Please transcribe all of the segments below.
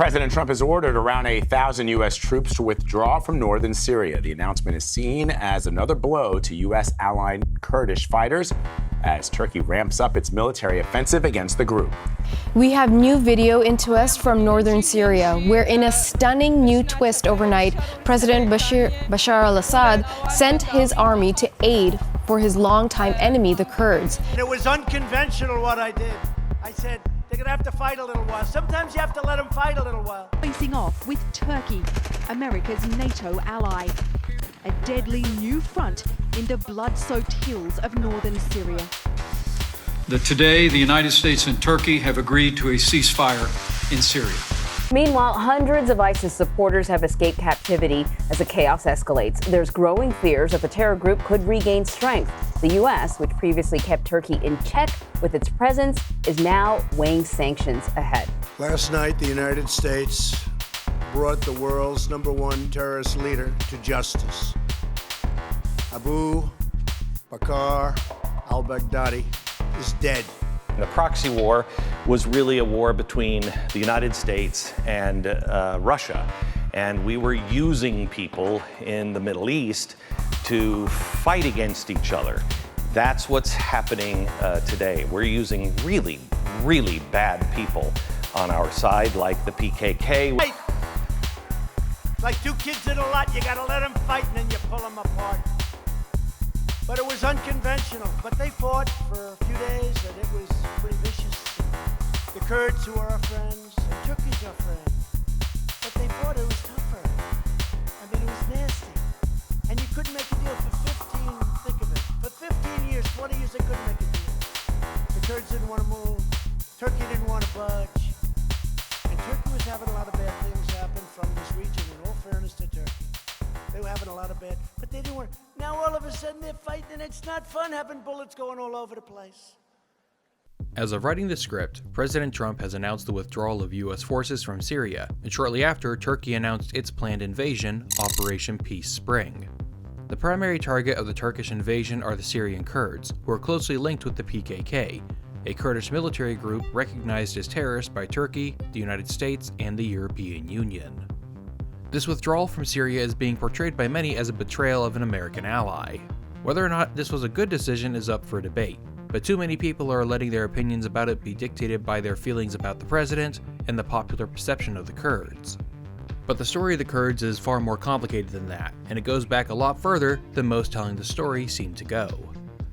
President Trump has ordered around 1,000 U.S. troops to withdraw from northern Syria. The announcement is seen as another blow to U.S. allied Kurdish fighters as Turkey ramps up its military offensive against the group. We have new video into us from northern Syria, where in a stunning new twist overnight, President Bashar al-Assad sent his army to aid for his longtime enemy, the Kurds. It was unconventional what I did. I said, they're going to have to fight a little while. Sometimes you have to let them fight a little while. Facing off with Turkey, America's NATO ally. A deadly new front in the blood-soaked hills of northern Syria. Today, the United States and Turkey have agreed to a ceasefire in Syria. Meanwhile, hundreds of ISIS supporters have escaped captivity as the chaos escalates. There's growing fears that the terror group could regain strength. The U.S., which previously kept Turkey in check with its presence, is now weighing sanctions ahead. Last night, the United States brought the world's #1 terrorist leader to justice. Abu Bakr al-Baghdadi is dead. The proxy war was really a war between the United States and Russia. And we were using people in the Middle East to fight against each other. That's what's happening today. We're using really, really bad people on our side, like the PKK. Hey. Like two kids in a lot, you gotta let them fight and then you pull them apart. But it was unconventional. But they fought for a few days and it was pretty vicious. The Kurds, who are our friends, and Turkey's our friend. But they fought, it was tougher. I mean, it was nasty. And you couldn't make a deal for 15, think of it. For 15 years, 20 years, they couldn't make a deal. The Kurds didn't want to move. Turkey didn't want to budge. And Turkey was having a lot of bad things happen from this region, in all fairness to Turkey. They were having a lot of bad, but they didn't want. Now all of a sudden they're fighting, and it's not fun having bullets going all over the place. As of writing the script, President Trump has announced the withdrawal of U.S. forces from Syria, and shortly after, Turkey announced its planned invasion, Operation Peace Spring. The primary target of the Turkish invasion are the Syrian Kurds, who are closely linked with the PKK, a Kurdish military group recognized as terrorists by Turkey, the United States, and the European Union. This withdrawal from Syria is being portrayed by many as a betrayal of an American ally. Whether or not this was a good decision is up for debate, but too many people are letting their opinions about it be dictated by their feelings about the president and the popular perception of the Kurds. But the story of the Kurds is far more complicated than that, and it goes back a lot further than most telling the story seem to go.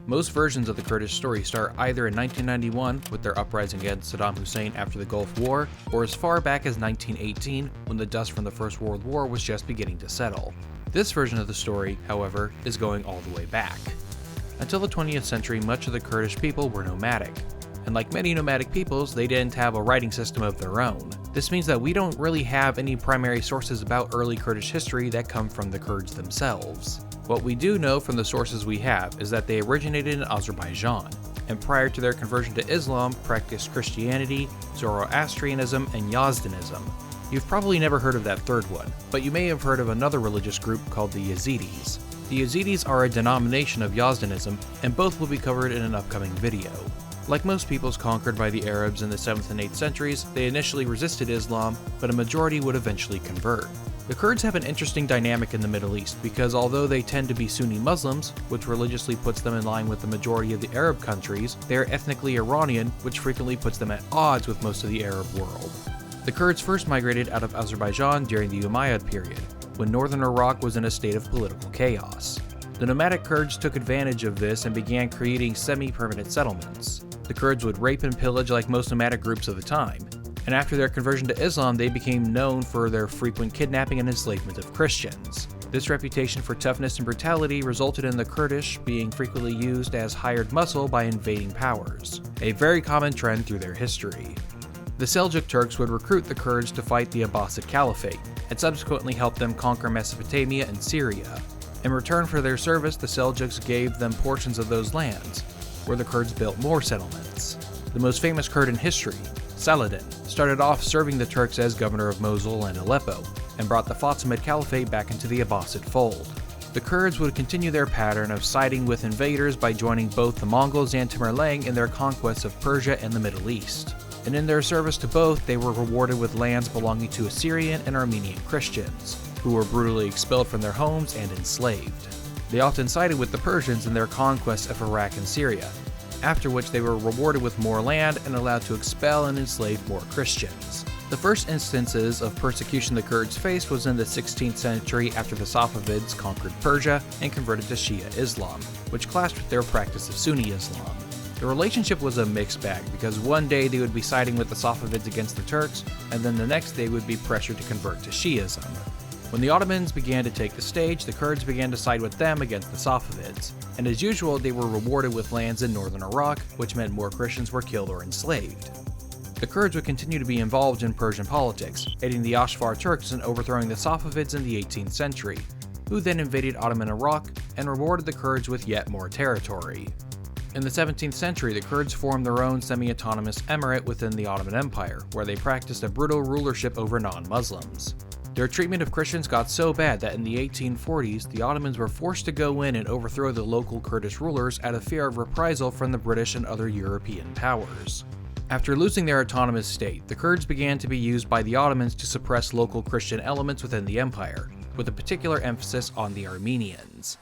Most versions of the Kurdish story start either in 1991 with their uprising against Saddam Hussein after the Gulf War, or as far back as 1918 when the dust from the First World War was just beginning to settle. This version of the story, however, is going all the way back. Until the 20th century, much of the Kurdish people were nomadic. And like many nomadic peoples, they didn't have a writing system of their own. This means that we don't really have any primary sources about early Kurdish history that come from the Kurds themselves. What we do know from the sources we have is that they originated in Azerbaijan, and prior to their conversion to Islam, practiced Christianity, Zoroastrianism, and Yazdanism. You've probably never heard of that third one, but you may have heard of another religious group called the Yazidis. The Yazidis are a denomination of Yazdanism, and both will be covered in an upcoming video. Like most peoples conquered by the Arabs in the 7th and 8th centuries, they initially resisted Islam, but a majority would eventually convert. The Kurds have an interesting dynamic in the Middle East because although they tend to be Sunni Muslims, which religiously puts them in line with the majority of the Arab countries, they are ethnically Iranian, which frequently puts them at odds with most of the Arab world. The Kurds first migrated out of Azerbaijan during the Umayyad period, when northern Iraq was in a state of political chaos. The nomadic Kurds took advantage of this and began creating semi-permanent settlements. The Kurds would rape and pillage like most nomadic groups of the time, and after their conversion to Islam, they became known for their frequent kidnapping and enslavement of Christians. This reputation for toughness and brutality resulted in the Kurdish being frequently used as hired muscle by invading powers, a very common trend through their history. The Seljuk Turks would recruit the Kurds to fight the Abbasid Caliphate, and subsequently help them conquer Mesopotamia and Syria. In return for their service, the Seljuks gave them portions of those lands, where the Kurds built more settlements. The most famous Kurd in history, Saladin, started off serving the Turks as governor of Mosul and Aleppo, and brought the Fatimid Caliphate back into the Abbasid fold. The Kurds would continue their pattern of siding with invaders by joining both the Mongols and Tamerlane in their conquests of Persia and the Middle East. and in their service to both, they were rewarded with lands belonging to Assyrian and Armenian Christians, who were brutally expelled from their homes and enslaved. They often sided with the Persians in their conquest of Iraq and Syria, after which they were rewarded with more land and allowed to expel and enslave more Christians. The first instances of persecution the Kurds faced was in the 16th century after the Safavids conquered Persia and converted to Shia Islam, which clashed with their practice of Sunni Islam. The relationship was a mixed bag because one day they would be siding with the Safavids against the Turks, and then the next they would be pressured to convert to Shi'ism. When the Ottomans began to take the stage, the Kurds began to side with them against the Safavids, and as usual they were rewarded with lands in northern Iraq, which meant more Christians were killed or enslaved. The Kurds would continue to be involved in Persian politics, aiding the Ashvar Turks in overthrowing the Safavids in the 18th century, who then invaded Ottoman Iraq and rewarded the Kurds with yet more territory. In the 17th century, the Kurds formed their own semi-autonomous emirate within the Ottoman Empire, where they practiced a brutal rulership over non-Muslims. Their treatment of Christians got so bad that in the 1840s, the Ottomans were forced to go in and overthrow the local Kurdish rulers out of fear of reprisal from the British and other European powers. After losing their autonomous state, the Kurds began to be used by the Ottomans to suppress local Christian elements within the empire, with a particular emphasis on the Armenians.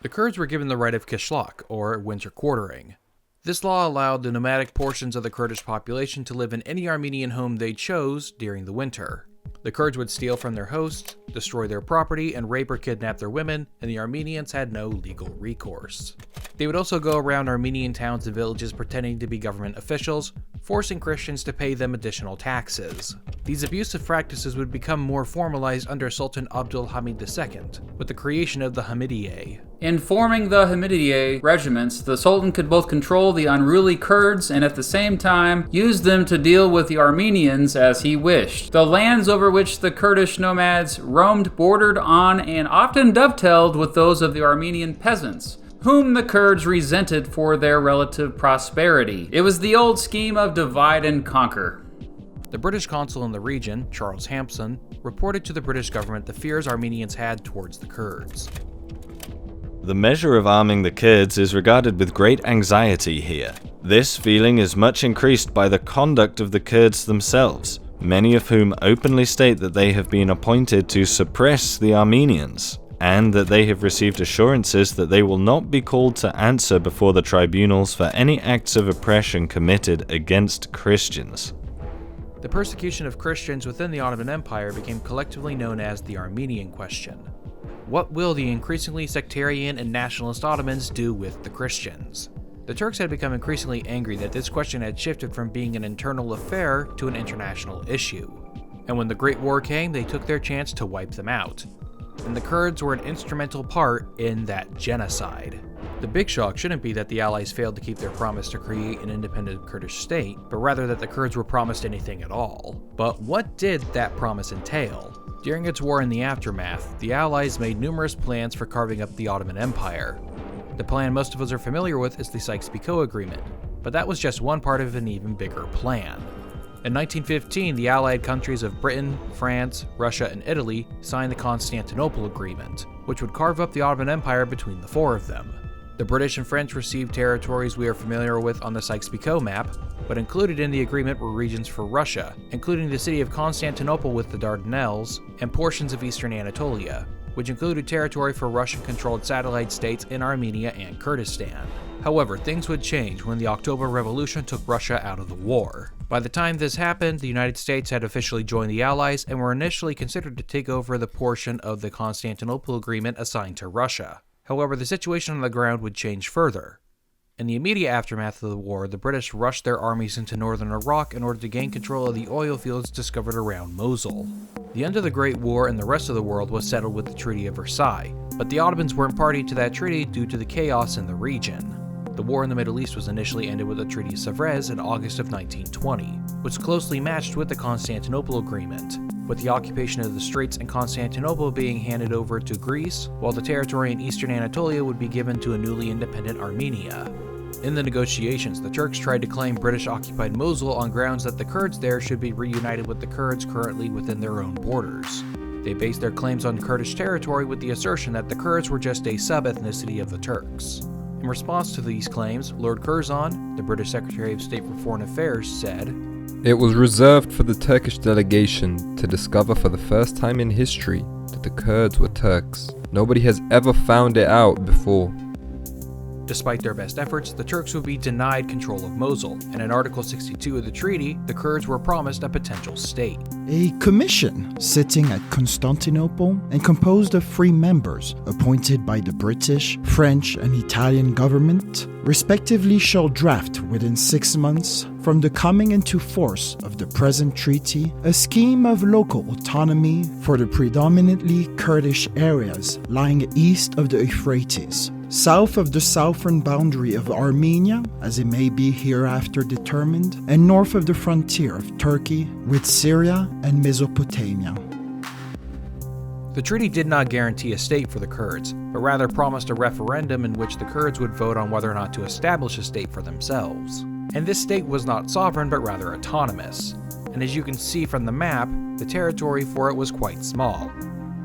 The Kurds were given the right of Kishlak, or winter quartering. This law allowed the nomadic portions of the Kurdish population to live in any Armenian home they chose during the winter. The Kurds would steal from their hosts, destroy their property, and rape or kidnap their women, and the Armenians had no legal recourse. They would also go around Armenian towns and villages pretending to be government officials, forcing Christians to pay them additional taxes. These abusive practices would become more formalized under Sultan Abdul Hamid II, with the creation of the Hamidiyye. In forming the Hamidiyye regiments, the Sultan could both control the unruly Kurds and at the same time use them to deal with the Armenians as he wished. The lands over which the Kurdish nomads roamed bordered on and often dovetailed with those of the Armenian peasants, whom the Kurds resented for their relative prosperity. It was the old scheme of divide and conquer. The British consul in the region, Charles Hampson, reported to the British government the fears Armenians had towards the Kurds. The measure of arming the Kurds is regarded with great anxiety here. This feeling is much increased by the conduct of the Kurds themselves, many of whom openly state that they have been appointed to suppress the Armenians, and that they have received assurances that they will not be called to answer before the tribunals for any acts of oppression committed against Christians. The persecution of Christians within the Ottoman Empire became collectively known as the Armenian Question. What will the increasingly sectarian and nationalist Ottomans do with the Christians? The Turks had become increasingly angry that this question had shifted from being an internal affair to an international issue. And when the Great War came, they took their chance to wipe them out. And the Kurds were an instrumental part in that genocide. The big shock shouldn't be that the Allies failed to keep their promise to create an independent Kurdish state, but rather that the Kurds were promised anything at all. But what did that promise entail? During its war and the aftermath, the Allies made numerous plans for carving up the Ottoman Empire. The plan most of us are familiar with is the Sykes-Picot Agreement, but that was just one part of an even bigger plan. In 1915, the Allied countries of Britain, France, Russia, and Italy signed the Constantinople Agreement, which would carve up the Ottoman Empire between the four of them. The British and French received territories we are familiar with on the Sykes-Picot map, but included in the agreement were regions for Russia, including the city of Constantinople with the Dardanelles, and portions of eastern Anatolia, which included territory for Russian-controlled satellite states in Armenia and Kurdistan. However, things would change when the October Revolution took Russia out of the war. By the time this happened, the United States had officially joined the Allies and were initially considered to take over the portion of the Constantinople Agreement assigned to Russia. However, the situation on the ground would change further. In the immediate aftermath of the war, the British rushed their armies into northern Iraq in order to gain control of the oil fields discovered around Mosul. The end of the Great War and the rest of the world was settled with the Treaty of Versailles, but the Ottomans weren't party to that treaty due to the chaos in the region. The war in the Middle East was initially ended with the Treaty of Sèvres in August of 1920, which closely matched with the Constantinople Agreement, with the occupation of the Straits and Constantinople being handed over to Greece, while the territory in eastern Anatolia would be given to a newly independent Armenia. In the negotiations, the Turks tried to claim British-occupied Mosul on grounds that the Kurds there should be reunited with the Kurds currently within their own borders. They based their claims on Kurdish territory with the assertion that the Kurds were just a sub-ethnicity of the Turks. In response to these claims, Lord Curzon, the British Secretary of State for Foreign Affairs, said, It was reserved for the Turkish delegation to discover for the first time in history that the Kurds were Turks. Nobody has ever found it out before. Despite their best efforts, the Turks would be denied control of Mosul, and in Article 62 of the treaty, the Kurds were promised a potential state. A commission sitting at Constantinople and composed of 3 members appointed by the British, French, and Italian government, respectively, shall draft within 6 months from the coming into force of the present treaty a scheme of local autonomy for the predominantly Kurdish areas lying east of the Euphrates, south of the southern boundary of Armenia, as it may be hereafter determined, and north of the frontier of Turkey with Syria and Mesopotamia. The treaty did not guarantee a state for the Kurds, but rather promised a referendum in which the Kurds would vote on whether or not to establish a state for themselves. And this state was not sovereign, but rather autonomous. And as you can see from the map, the territory for it was quite small.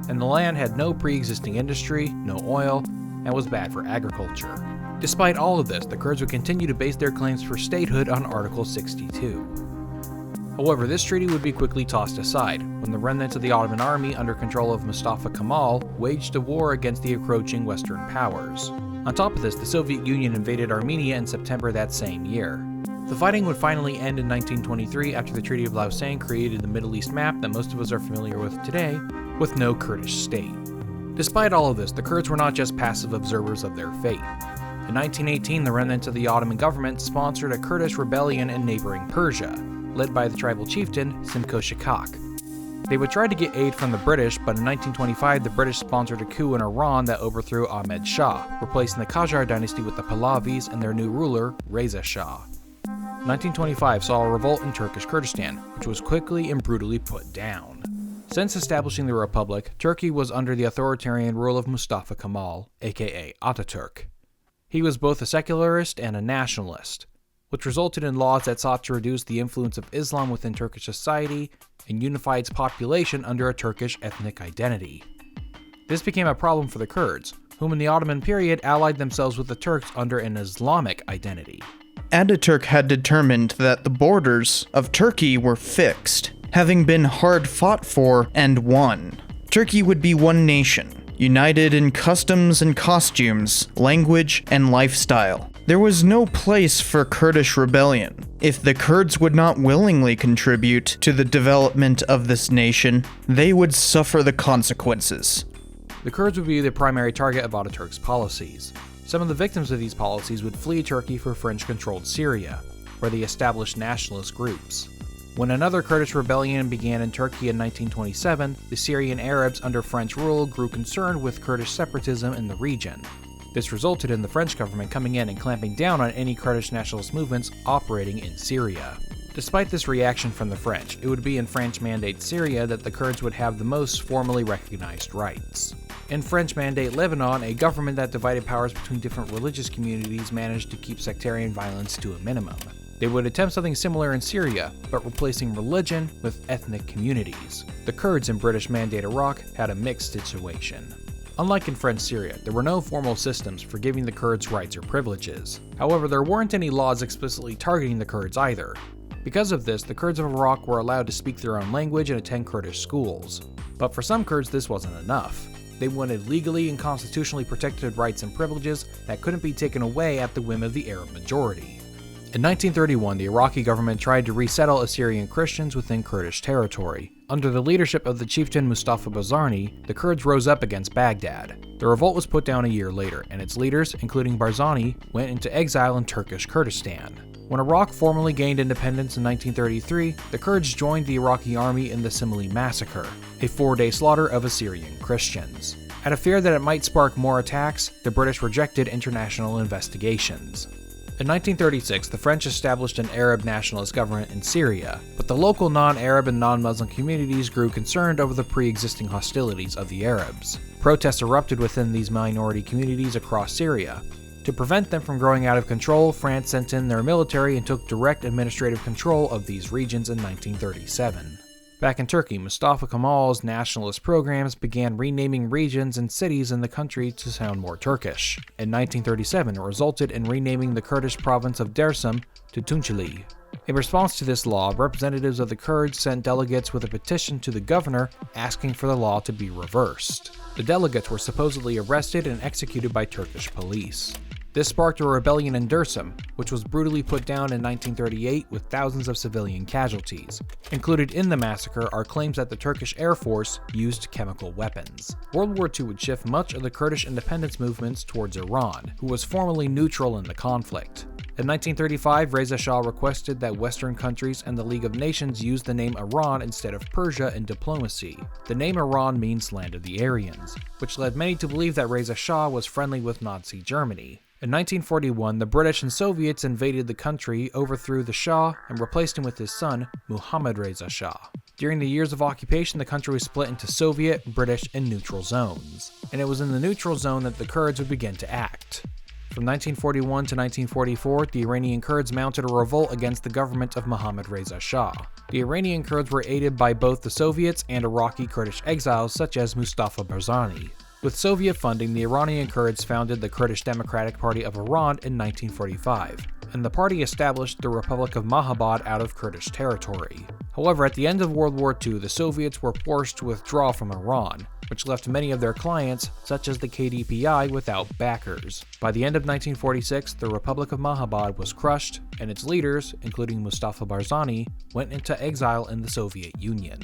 And the land had no pre-existing industry, no oil, and was bad for agriculture. Despite all of this, the Kurds would continue to base their claims for statehood on Article 62. However, this treaty would be quickly tossed aside when the remnants of the Ottoman army under control of Mustafa Kemal waged a war against the encroaching Western powers. On top of this, the Soviet Union invaded Armenia in September that same year. The fighting would finally end in 1923 after the Treaty of Lausanne created the Middle East map that most of us are familiar with today, with no Kurdish state. Despite all of this, the Kurds were not just passive observers of their fate. In 1918, the remnants of the Ottoman government sponsored a Kurdish rebellion in neighboring Persia, led by the tribal chieftain Simko Shikak. They would try to get aid from the British, but in 1925 the British sponsored a coup in Iran that overthrew Ahmed Shah, replacing the Qajar dynasty with the Pahlavis and their new ruler, Reza Shah. 1925 saw a revolt in Turkish Kurdistan, which was quickly and brutally put down. Since establishing the republic, Turkey was under the authoritarian rule of Mustafa Kemal, aka Ataturk. He was both a secularist and a nationalist, which resulted in laws that sought to reduce the influence of Islam within Turkish society and unify its population under a Turkish ethnic identity. This became a problem for the Kurds, whom in the Ottoman period allied themselves with the Turks under an Islamic identity. Ataturk had determined that the borders of Turkey were fixed, having been hard fought for and won. Turkey would be one nation, united in customs and costumes, language and lifestyle. There was no place for Kurdish rebellion. If the Kurds would not willingly contribute to the development of this nation, they would suffer the consequences. The Kurds would be the primary target of Ataturk's policies. Some of the victims of these policies would flee Turkey for French-controlled Syria, where they established nationalist groups. When another Kurdish rebellion began in Turkey in 1927, the Syrian Arabs under French rule grew concerned with Kurdish separatism in the region. This resulted in the French government coming in and clamping down on any Kurdish nationalist movements operating in Syria. Despite this reaction from the French, it would be in French Mandate Syria that the Kurds would have the most formally recognized rights. In French Mandate Lebanon, a government that divided powers between different religious communities managed to keep sectarian violence to a minimum. They would attempt something similar in Syria, but replacing religion with ethnic communities. The Kurds in British Mandate Iraq had a mixed situation. Unlike in French Syria, there were no formal systems for giving the Kurds rights or privileges. However, there weren't any laws explicitly targeting the Kurds either. Because of this, the Kurds of Iraq were allowed to speak their own language and attend Kurdish schools. But for some Kurds, this wasn't enough. They wanted legally and constitutionally protected rights and privileges that couldn't be taken away at the whim of the Arab majority. In 1931, the Iraqi government tried to resettle Assyrian Christians within Kurdish territory. Under the leadership of the chieftain Mustafa Barzani, the Kurds rose up against Baghdad. The revolt was put down a year later, and its leaders, including Barzani, went into exile in Turkish Kurdistan. When Iraq formally gained independence in 1933, the Kurds joined the Iraqi army in the Simele massacre, a 4-day slaughter of Assyrian Christians. Out of fear that it might spark more attacks, the British rejected international investigations. In 1936, the French established an Arab nationalist government in Syria, but the local non-Arab and non-Muslim communities grew concerned over the pre-existing hostilities of the Arabs. Protests erupted within these minority communities across Syria. To prevent them from growing out of control, France sent in their military and took direct administrative control of these regions in 1937. Back in Turkey, Mustafa Kemal's nationalist programs began renaming regions and cities in the country to sound more Turkish. In 1937, it resulted in renaming the Kurdish province of Dersim to Tunceli. In response to this law, representatives of the Kurds sent delegates with a petition to the governor asking for the law to be reversed. The delegates were supposedly arrested and executed by Turkish police. This sparked a rebellion in Dersim, which was brutally put down in 1938 with thousands of civilian casualties. Included in the massacre are claims that the Turkish Air Force used chemical weapons. World War II would shift much of the Kurdish independence movements towards Iran, who was formerly neutral in the conflict. In 1935, Reza Shah requested that Western countries and the League of Nations use the name Iran instead of Persia in diplomacy. The name Iran means land of the Aryans, which led many to believe that Reza Shah was friendly with Nazi Germany. In 1941, the British and Soviets invaded the country, overthrew the Shah, and replaced him with his son, Mohammad Reza Shah. During the years of occupation, the country was split into Soviet, British, and neutral zones. And it was in the neutral zone that the Kurds would begin to act. From 1941 to 1944, the Iranian Kurds mounted a revolt against the government of Mohammad Reza Shah. The Iranian Kurds were aided by both the Soviets and Iraqi Kurdish exiles such as Mustafa Barzani. With Soviet funding, the Iranian Kurds founded the Kurdish Democratic Party of Iran in 1945, and the party established the Republic of Mahabad out of Kurdish territory. However, at the end of World War II, the Soviets were forced to withdraw from Iran, which left many of their clients, such as the KDPI, without backers. By the end of 1946, the Republic of Mahabad was crushed, and its leaders, including Mustafa Barzani, went into exile in the Soviet Union.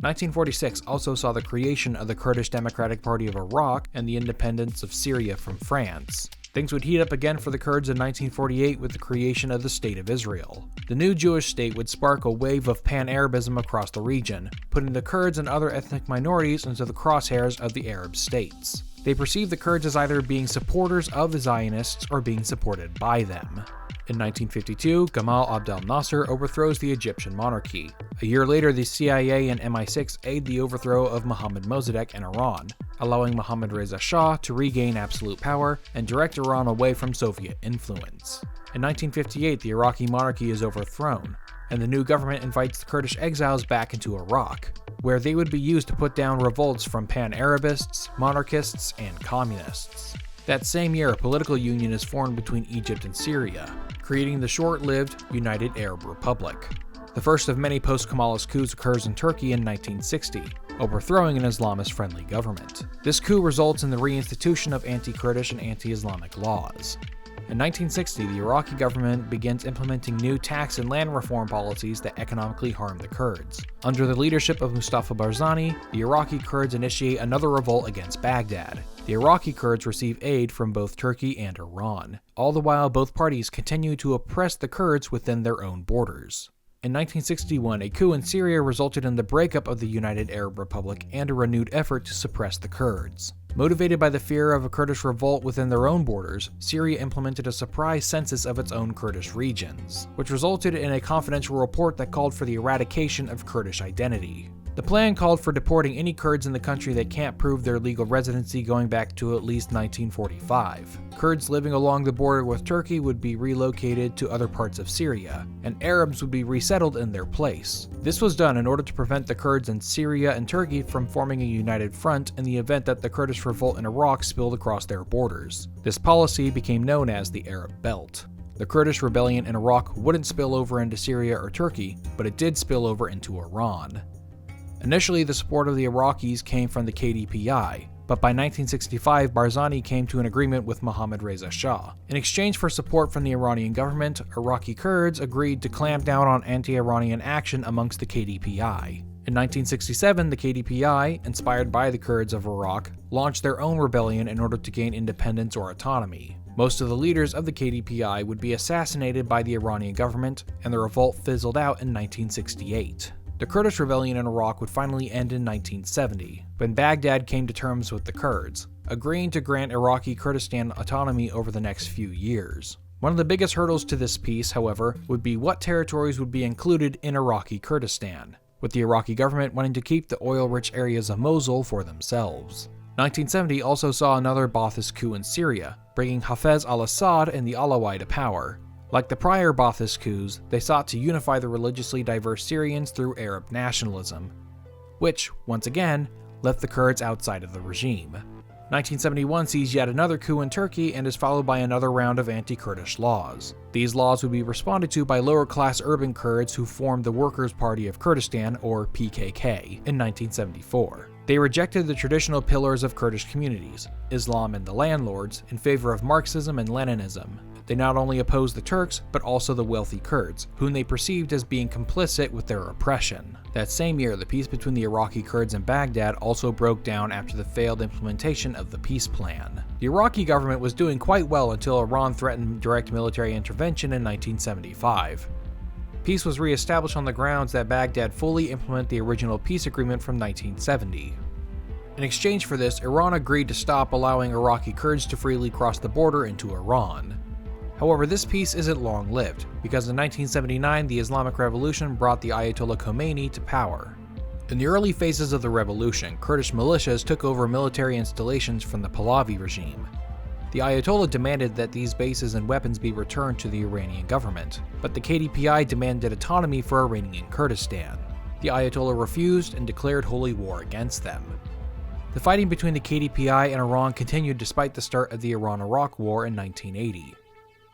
1946 also saw the creation of the Kurdish Democratic Party of Iraq and the independence of Syria from France. Things would heat up again for the Kurds in 1948 with the creation of the State of Israel. The new Jewish state would spark a wave of pan-Arabism across the region, putting the Kurds and other ethnic minorities into the crosshairs of the Arab states. They perceived the Kurds as either being supporters of the Zionists or being supported by them. In 1952, Gamal Abdel Nasser overthrows the Egyptian monarchy. A year later, the CIA and MI6 aid the overthrow of Mohammad Mossadegh in Iran, allowing Mohammad Reza Shah to regain absolute power and direct Iran away from Soviet influence. In 1958, the Iraqi monarchy is overthrown, and the new government invites the Kurdish exiles back into Iraq, where they would be used to put down revolts from pan-Arabists, monarchists, and communists. That same year, a political union is formed between Egypt and Syria, creating the short-lived United Arab Republic. The first of many post-Kemalist coups occurs in Turkey in 1960, overthrowing an Islamist-friendly government. This coup results in the reinstitution of anti-Kurdish and anti-Islamic laws. In 1960, the Iraqi government begins implementing new tax and land reform policies that economically harm the Kurds. Under the leadership of Mustafa Barzani, the Iraqi Kurds initiate another revolt against Baghdad. The Iraqi Kurds receive aid from both Turkey and Iran. All the while, both parties continue to oppress the Kurds within their own borders. In 1961, a coup in Syria resulted in the breakup of the United Arab Republic and a renewed effort to suppress the Kurds. Motivated by the fear of a Kurdish revolt within their own borders, Syria implemented a surprise census of its own Kurdish regions, which resulted in a confidential report that called for the eradication of Kurdish identity. The plan called for deporting any Kurds in the country that can't prove their legal residency going back to at least 1945. Kurds living along the border with Turkey would be relocated to other parts of Syria, and Arabs would be resettled in their place. This was done in order to prevent the Kurds in Syria and Turkey from forming a united front in the event that the Kurdish revolt in Iraq spilled across their borders. This policy became known as the Arab Belt. The Kurdish rebellion in Iraq wouldn't spill over into Syria or Turkey, but it did spill over into Iran. Initially, the support of the Iraqis came from the KDPI, but by 1965, Barzani came to an agreement with Mohammad Reza Shah. In exchange for support from the Iranian government, Iraqi Kurds agreed to clamp down on anti-Iranian action amongst the KDPI. In 1967, the KDPI, inspired by the Kurds of Iraq, launched their own rebellion in order to gain independence or autonomy. Most of the leaders of the KDPI would be assassinated by the Iranian government, and the revolt fizzled out in 1968. The Kurdish rebellion in Iraq would finally end in 1970, when Baghdad came to terms with the Kurds, agreeing to grant Iraqi Kurdistan autonomy over the next few years. One of the biggest hurdles to this peace, however, would be what territories would be included in Iraqi Kurdistan, with the Iraqi government wanting to keep the oil-rich areas of Mosul for themselves. 1970 also saw another Ba'athist coup in Syria, bringing Hafez al-Assad and the Alawite to power. Like the prior Ba'athist coups, they sought to unify the religiously diverse Syrians through Arab nationalism, which, once again, left the Kurds outside of the regime. 1971 sees yet another coup in Turkey and is followed by another round of anti-Kurdish laws. These laws would be responded to by lower-class urban Kurds who formed the Workers' Party of Kurdistan, or PKK, in 1974. They rejected the traditional pillars of Kurdish communities, Islam and the landlords, in favor of Marxism and Leninism. They not only opposed the Turks, but also the wealthy Kurds, whom they perceived as being complicit with their oppression. That same year, the peace between the Iraqi Kurds and Baghdad also broke down after the failed implementation of the peace plan. The Iraqi government was doing quite well until Iran threatened direct military intervention in 1975. Peace was re-established on the grounds that Baghdad fully implement the original peace agreement from 1970. In exchange for this, Iran agreed to stop allowing Iraqi Kurds to freely cross the border into Iran. However, this peace isn't long-lived, because in 1979 the Islamic Revolution brought the Ayatollah Khomeini to power. In the early phases of the revolution, Kurdish militias took over military installations from the Pahlavi regime. The Ayatollah demanded that these bases and weapons be returned to the Iranian government, but the KDPI demanded autonomy for Iranian Kurdistan. The Ayatollah refused and declared holy war against them. The fighting between the KDPI and Iran continued despite the start of the Iran-Iraq War in 1980.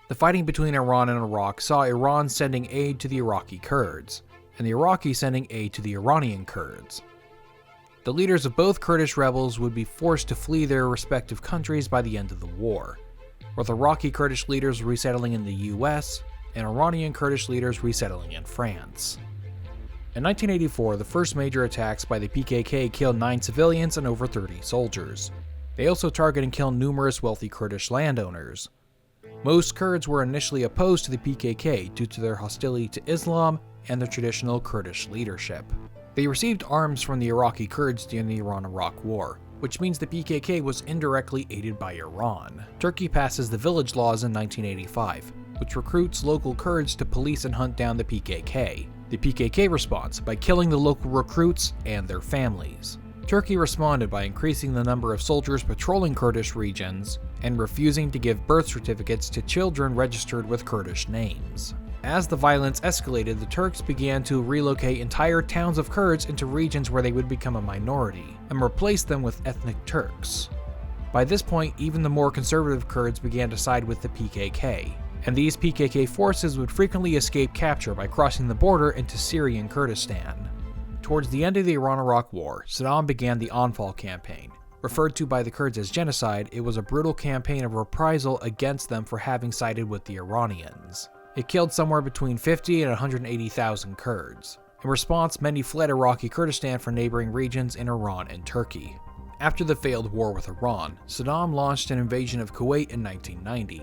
The fighting between Iran and Iraq saw Iran sending aid to the Iraqi Kurds, and the Iraqis sending aid to the Iranian Kurds. The leaders of both Kurdish rebels would be forced to flee their respective countries by the end of the war, with Iraqi Kurdish leaders resettling in the US and Iranian Kurdish leaders resettling in France. In 1984, the first major attacks by the PKK killed 9 civilians and over 30 soldiers. They also targeted and killed numerous wealthy Kurdish landowners. Most Kurds were initially opposed to the PKK due to their hostility to Islam and the traditional Kurdish leadership. They received arms from the Iraqi Kurds during the Iran-Iraq War, which means the PKK was indirectly aided by Iran. Turkey passes the Village Laws in 1985, which recruits local Kurds to police and hunt down the PKK. The PKK responds by killing the local recruits and their families. Turkey responded by increasing the number of soldiers patrolling Kurdish regions and refusing to give birth certificates to children registered with Kurdish names. As the violence escalated, the Turks began to relocate entire towns of Kurds into regions where they would become a minority, and replace them with ethnic Turks. By this point, even the more conservative Kurds began to side with the PKK, and these PKK forces would frequently escape capture by crossing the border into Syrian Kurdistan. Towards the end of the Iran-Iraq War, Saddam began the Anfal campaign. Referred to by the Kurds as genocide, it was a brutal campaign of reprisal against them for having sided with the Iranians. It killed somewhere between 50 and 180,000 Kurds. In response, many fled Iraqi Kurdistan for neighboring regions in Iran and Turkey. After the failed war with Iran, Saddam launched an invasion of Kuwait in 1990.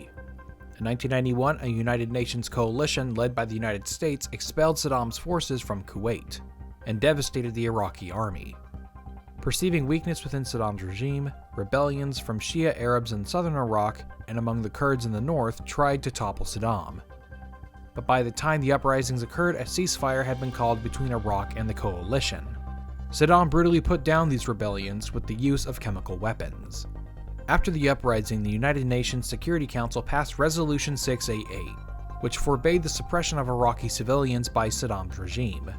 In 1991, a United Nations coalition led by the United States expelled Saddam's forces from Kuwait and devastated the Iraqi army. Perceiving weakness within Saddam's regime, rebellions from Shia Arabs in southern Iraq and among the Kurds in the north tried to topple Saddam. But by the time the uprisings occurred, a ceasefire had been called between Iraq and the coalition. Saddam brutally put down these rebellions with the use of chemical weapons. After the uprising, the United Nations Security Council passed Resolution 688, which forbade the suppression of Iraqi civilians by Saddam's regime.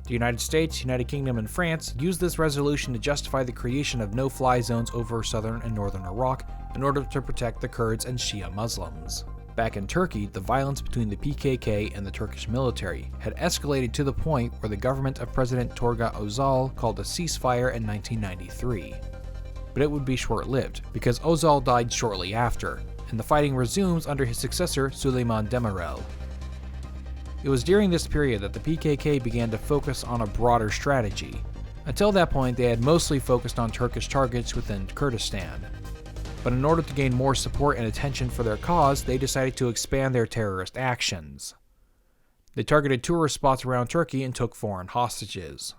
The United States, United Kingdom, and France used this resolution to justify the creation of no-fly zones over southern and northern Iraq in order to protect the Kurds and Shia Muslims. Back in Turkey, the violence between the PKK and the Turkish military had escalated to the point where the government of President Turgut Özal called a ceasefire in 1993. But it would be short-lived, because Özal died shortly after, and the fighting resumes under his successor Süleyman Demirel. It was during this period that the PKK began to focus on a broader strategy. Until that point, they had mostly focused on Turkish targets within Kurdistan. But in order to gain more support and attention for their cause, they decided to expand their terrorist actions. They targeted tourist spots around Turkey and took foreign hostages.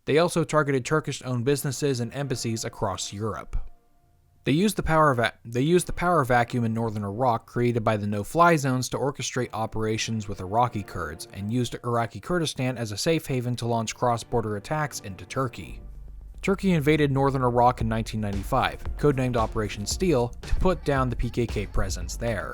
They also targeted Turkish-owned businesses and embassies across Europe. They used the power vacuum in northern Iraq created by the no-fly zones to orchestrate operations with Iraqi Kurds, and used Iraqi Kurdistan as a safe haven to launch cross-border attacks into Turkey. Turkey invaded northern Iraq in 1995, codenamed Operation Steel, to put down the PKK presence there.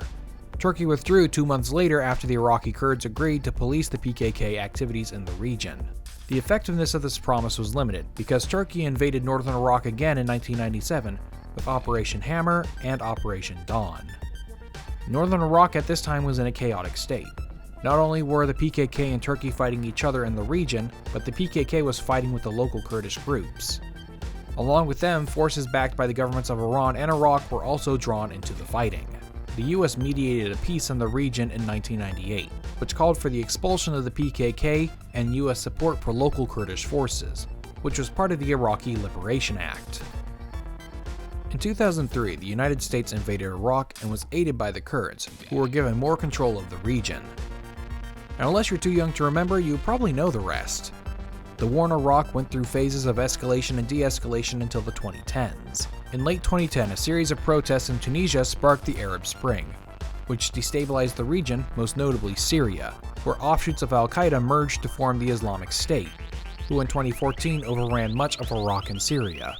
Turkey withdrew 2 months later after the Iraqi Kurds agreed to police the PKK activities in the region. The effectiveness of this promise was limited because Turkey invaded northern Iraq again in 1997 with Operation Hammer and Operation Dawn. Northern Iraq at this time was in a chaotic state. Not only were the PKK and Turkey fighting each other in the region, but the PKK was fighting with the local Kurdish groups. Along with them, forces backed by the governments of Iran and Iraq were also drawn into the fighting. The US mediated a peace in the region in 1998, which called for the expulsion of the PKK and US support for local Kurdish forces, which was part of the Iraqi Liberation Act. In 2003, the United States invaded Iraq and was aided by the Kurds, who were given more control of the region. And unless you're too young to remember, you probably know the rest. The war in Iraq went through phases of escalation and de-escalation until the 2010s. In late 2010, a series of protests in Tunisia sparked the Arab Spring, which destabilized the region, most notably Syria, where offshoots of al-Qaeda merged to form the Islamic State, who in 2014 overran much of Iraq and Syria.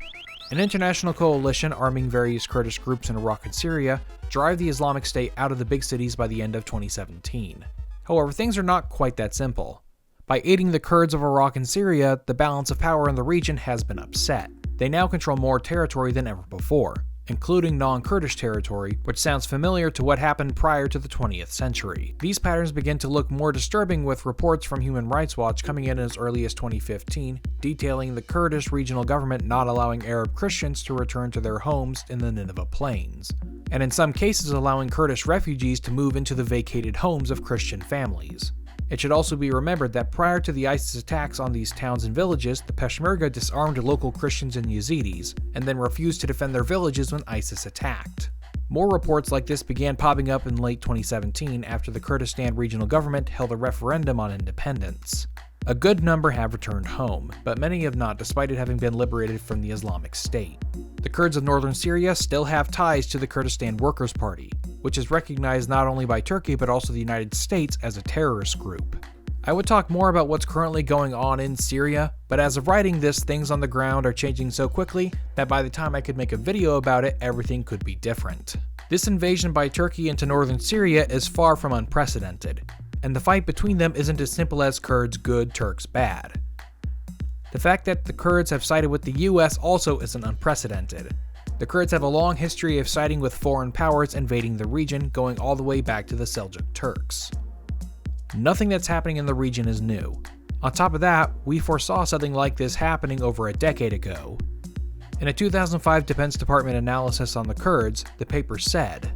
An international coalition arming various Kurdish groups in Iraq and Syria drove the Islamic State out of the big cities by the end of 2017. However, things are not quite that simple. By aiding the Kurds of Iraq and Syria, the balance of power in the region has been upset. They now control more territory than ever before, including non-Kurdish territory, which sounds familiar to what happened prior to the 20th century. These patterns begin to look more disturbing, with reports from Human Rights Watch coming in as early as 2015, detailing the Kurdish regional government not allowing Arab Christians to return to their homes in the Nineveh Plains, and in some cases allowing Kurdish refugees to move into the vacated homes of Christian families. It should also be remembered that prior to the ISIS attacks on these towns and villages, the Peshmerga disarmed local Christians and Yazidis, and then refused to defend their villages when ISIS attacked. More reports like this began popping up in late 2017 after the Kurdistan regional government held a referendum on independence. A good number have returned home, but many have not, despite it having been liberated from the Islamic State. The Kurds of northern Syria still have ties to the Kurdistan Workers' Party, which is recognized not only by Turkey but also the United States as a terrorist group. I would talk more about what's currently going on in Syria, but as of writing this, things on the ground are changing so quickly that by the time I could make a video about it, everything could be different. This invasion by Turkey into northern Syria is far from unprecedented, and the fight between them isn't as simple as Kurds good, Turks bad. The fact that the Kurds have sided with the US also isn't unprecedented. The Kurds have a long history of siding with foreign powers invading the region, going all the way back to the Seljuk Turks. Nothing that's happening in the region is new. On top of that, we foresaw something like this happening over a decade ago. In a 2005 Defense Department analysis on the Kurds, the paper said,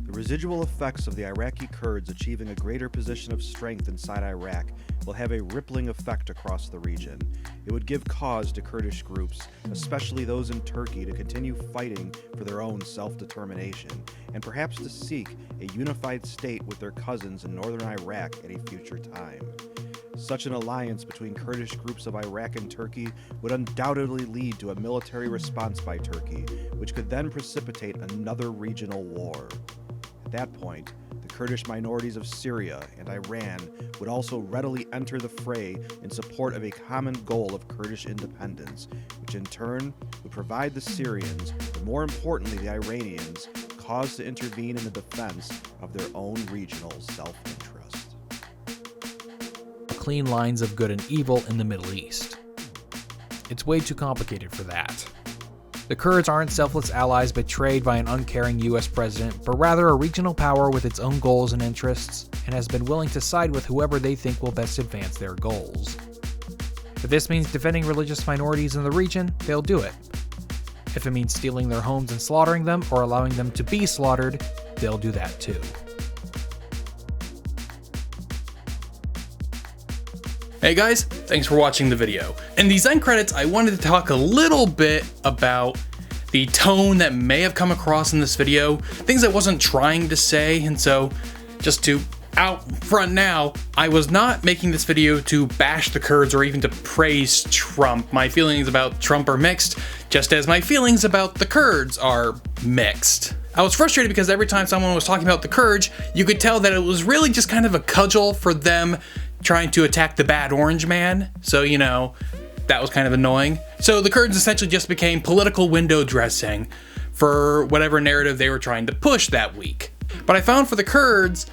"The residual effects of the Iraqi Kurds achieving a greater position of strength inside Iraq will have a rippling effect across the region. It would give cause to Kurdish groups, especially those in Turkey, to continue fighting for their own self-determination, and perhaps to seek a unified state with their cousins in northern Iraq at a future time. Such an alliance between Kurdish groups of Iraq and Turkey would undoubtedly lead to a military response by Turkey, which could then precipitate another regional war. At that point, the Kurdish minorities of Syria and Iran would also readily enter the fray in support of a common goal of Kurdish independence, which in turn would provide the Syrians, but more importantly the Iranians, cause to intervene in the defense of their own regional self-interest." Clean lines of good and evil in the Middle East. It's way too complicated for that. The Kurds aren't selfless allies betrayed by an uncaring US president, but rather a regional power with its own goals and interests, and has been willing to side with whoever they think will best advance their goals. If this means defending religious minorities in the region, they'll do it. If it means stealing their homes and slaughtering them, or allowing them to be slaughtered, they'll do that too. Hey guys, thanks for watching the video. In these end credits, I wanted to talk a little bit about the tone that may have come across in this video, things I wasn't trying to say, and so just to out front now, I was not making this video to bash the Kurds or even to praise Trump. My feelings about Trump are mixed, just as my feelings about the Kurds are mixed. I was frustrated because every time someone was talking about the Kurds, you could tell that it was really just kind of a cudgel for them trying to attack the bad orange man. So, you know, that was kind of annoying. So the Kurds essentially just became political window dressing for whatever narrative they were trying to push that week. But I found for the Kurds,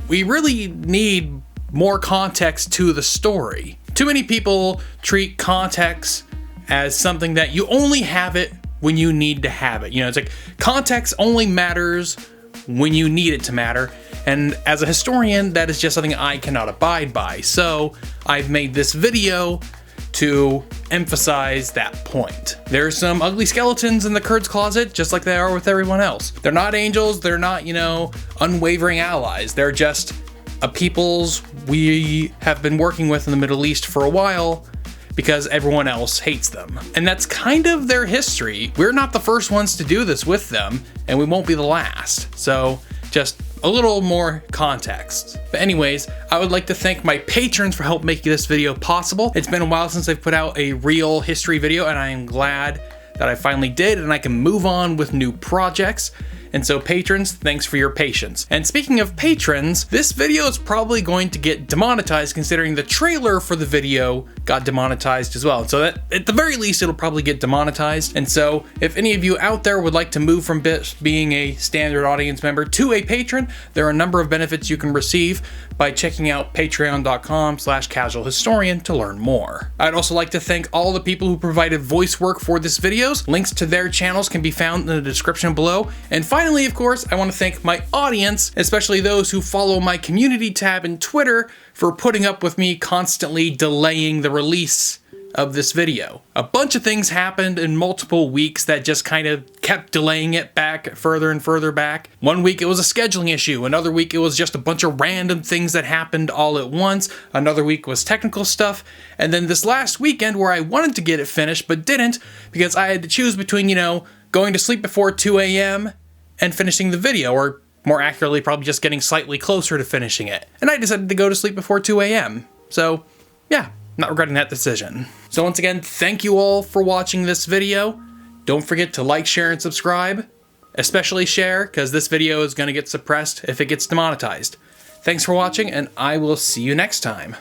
we really need more context to the story. Too many people treat context as something that you only have it when you need to have it. You know, it's like context only matters when you need it to matter. And as a historian, that is just something I cannot abide by. So I've made this video to emphasize that point. There's some ugly skeletons in the Kurds closet, just like they are with everyone else. They're not angels, they're not, you know, unwavering allies. They're just a peoples we have been working with in the Middle East for a while because everyone else hates them. And that's kind of their history. We're not the first ones to do this with them, and we won't be the last. So just a little more context. But anyways, I would like to thank my patrons for helping make this video possible. It's been a while since I've put out a real history video, and I am glad that I finally did, and I can move on with new projects. And so patrons, thanks for your patience. And speaking of patrons, this video is probably going to get demonetized considering the trailer for the video got demonetized as well. So that at the very least, it'll probably get demonetized. And so if any of you out there would like to move from being a standard audience member to a patron, there are a number of benefits you can receive by checking out patreon.com/casualhistorian to learn more. I'd also like to thank all the people who provided voice work for this videos. Links to their channels can be found in the description below. And finally, of course, I want to thank my audience, especially those who follow my community tab in Twitter, for putting up with me constantly delaying the release of this video. A bunch of things happened in multiple weeks that just kind of kept delaying it back further and further back. One week it was a scheduling issue, another week it was just a bunch of random things that happened all at once, another week was technical stuff, and then this last weekend where I wanted to get it finished but didn't because I had to choose between, you know, going to sleep before 2 a.m. and finishing the video, or more accurately, probably just getting slightly closer to finishing it. And I decided to go to sleep before 2 a.m. So, yeah, not regretting that decision. So once again, thank you all for watching this video. Don't forget to like, share, and subscribe. Especially share, because this video is going to get suppressed if it gets demonetized. Thanks for watching, and I will see you next time.